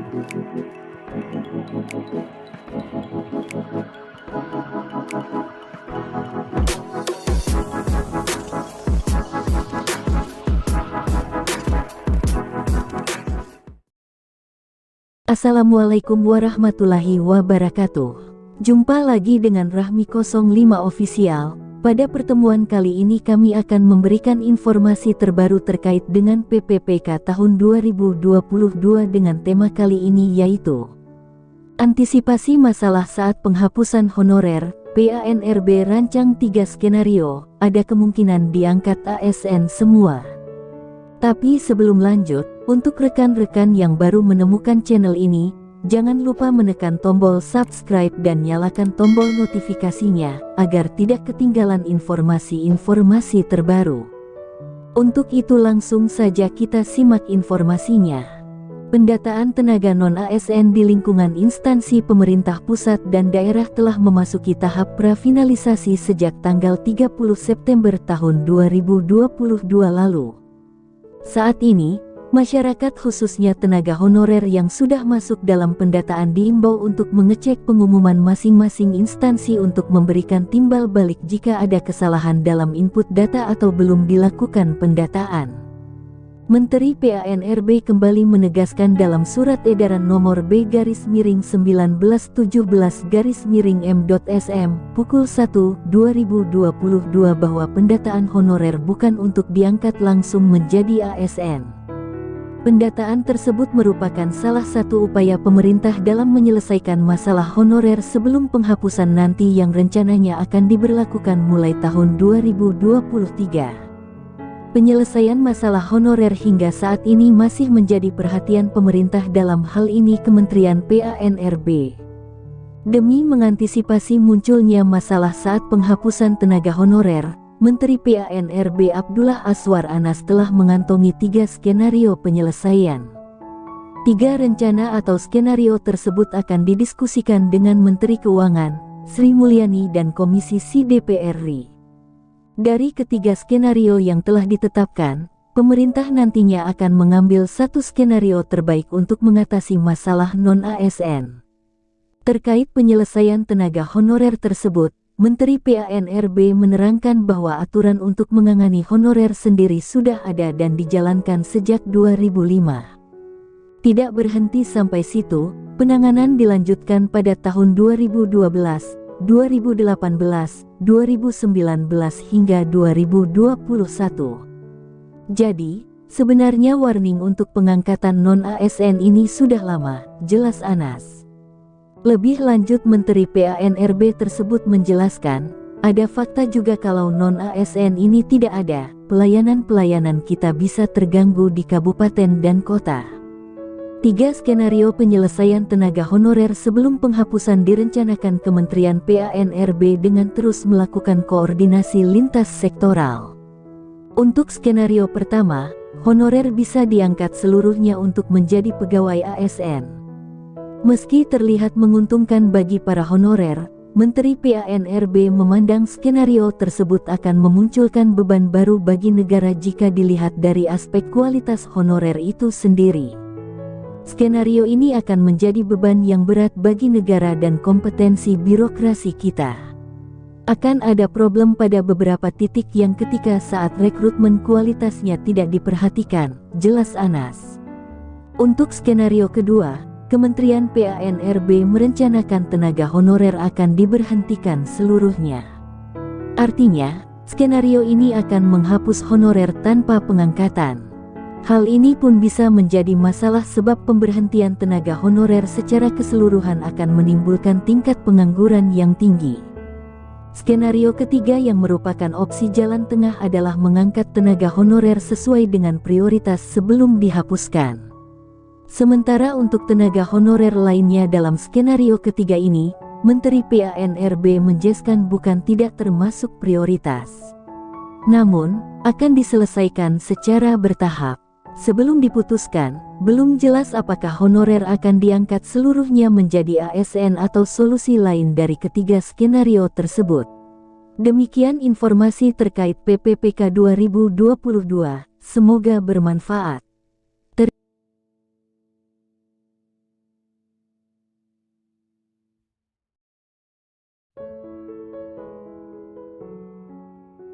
Assalamualaikum warahmatullahi wabarakatuh. Jumpa lagi dengan Rahmi 05 Official. Pada pertemuan kali ini kami akan memberikan informasi terbaru terkait dengan PPPK tahun 2022 dengan tema kali ini yaitu antisipasi masalah saat penghapusan honorer. PANRB rancang 3 skenario, ada kemungkinan diangkat ASN semua. Tapi sebelum lanjut, untuk rekan-rekan yang baru menemukan channel ini, jangan lupa menekan tombol subscribe dan nyalakan tombol notifikasinya, agar tidak ketinggalan informasi-informasi terbaru. Untuk itu langsung saja kita simak informasinya. Pendataan tenaga non-ASN di lingkungan instansi pemerintah pusat dan daerah telah memasuki tahap prafinalisasi sejak tanggal 30 September tahun 2022 lalu. Saat ini, masyarakat khususnya tenaga honorer yang sudah masuk dalam pendataan diimbau untuk mengecek pengumuman masing-masing instansi untuk memberikan timbal balik jika ada kesalahan dalam input data atau belum dilakukan pendataan. Menteri PANRB kembali menegaskan dalam Surat Edaran Nomor B-1917-M.SM pukul 1/2022 bahwa pendataan honorer bukan untuk diangkat langsung menjadi ASN. Pendataan tersebut merupakan salah satu upaya pemerintah dalam menyelesaikan masalah honorer sebelum penghapusan nanti yang rencananya akan diberlakukan mulai tahun 2023. Penyelesaian masalah honorer hingga saat ini masih menjadi perhatian pemerintah, dalam hal ini Kementerian PANRB. Demi mengantisipasi munculnya masalah saat penghapusan tenaga honorer, Menteri PANRB Abdullah Azwar Anas telah mengantongi 3 skenario penyelesaian. 3 rencana atau skenario tersebut akan didiskusikan dengan Menteri Keuangan, Sri Mulyani dan Komisi C DPR RI. Dari ketiga skenario yang telah ditetapkan, pemerintah nantinya akan mengambil satu skenario terbaik untuk mengatasi masalah non-ASN. Terkait penyelesaian tenaga honorer tersebut, Menteri PANRB menerangkan bahwa aturan untuk menangani honorer sendiri sudah ada dan dijalankan sejak 2005. Tidak berhenti sampai situ, penanganan dilanjutkan pada tahun 2012, 2018, 2019 hingga 2021. Jadi, sebenarnya warning untuk pengangkatan non-ASN ini sudah lama, jelas Anas. Lebih lanjut Menteri PANRB tersebut menjelaskan, ada fakta juga kalau non-ASN ini tidak ada, pelayanan-pelayanan kita bisa terganggu di kabupaten dan kota. 3 skenario penyelesaian tenaga honorer sebelum penghapusan direncanakan Kementerian PANRB dengan terus melakukan koordinasi lintas sektoral. Untuk skenario pertama, honorer bisa diangkat seluruhnya untuk menjadi pegawai ASN. Meski terlihat menguntungkan bagi para honorer, Menteri PANRB memandang skenario tersebut akan memunculkan beban baru bagi negara jika dilihat dari aspek kualitas honorer itu sendiri. Skenario ini akan menjadi beban yang berat bagi negara dan kompetensi birokrasi kita. Akan ada problem pada beberapa titik yang ketika saat rekrutmen kualitasnya tidak diperhatikan, jelas Anas. Untuk skenario kedua, Kementerian PANRB merencanakan tenaga honorer akan diberhentikan seluruhnya. Artinya, skenario ini akan menghapus honorer tanpa pengangkatan. Hal ini pun bisa menjadi masalah sebab pemberhentian tenaga honorer secara keseluruhan akan menimbulkan tingkat pengangguran yang tinggi. Skenario ketiga yang merupakan opsi jalan tengah adalah mengangkat tenaga honorer sesuai dengan prioritas sebelum dihapuskan. Sementara untuk tenaga honorer lainnya dalam skenario ketiga ini, Menteri PANRB menjelaskan bukan tidak termasuk prioritas. Namun, akan diselesaikan secara bertahap. Sebelum diputuskan, belum jelas apakah honorer akan diangkat seluruhnya menjadi ASN atau solusi lain dari ketiga skenario tersebut. Demikian informasi terkait PPPK 2022, semoga bermanfaat.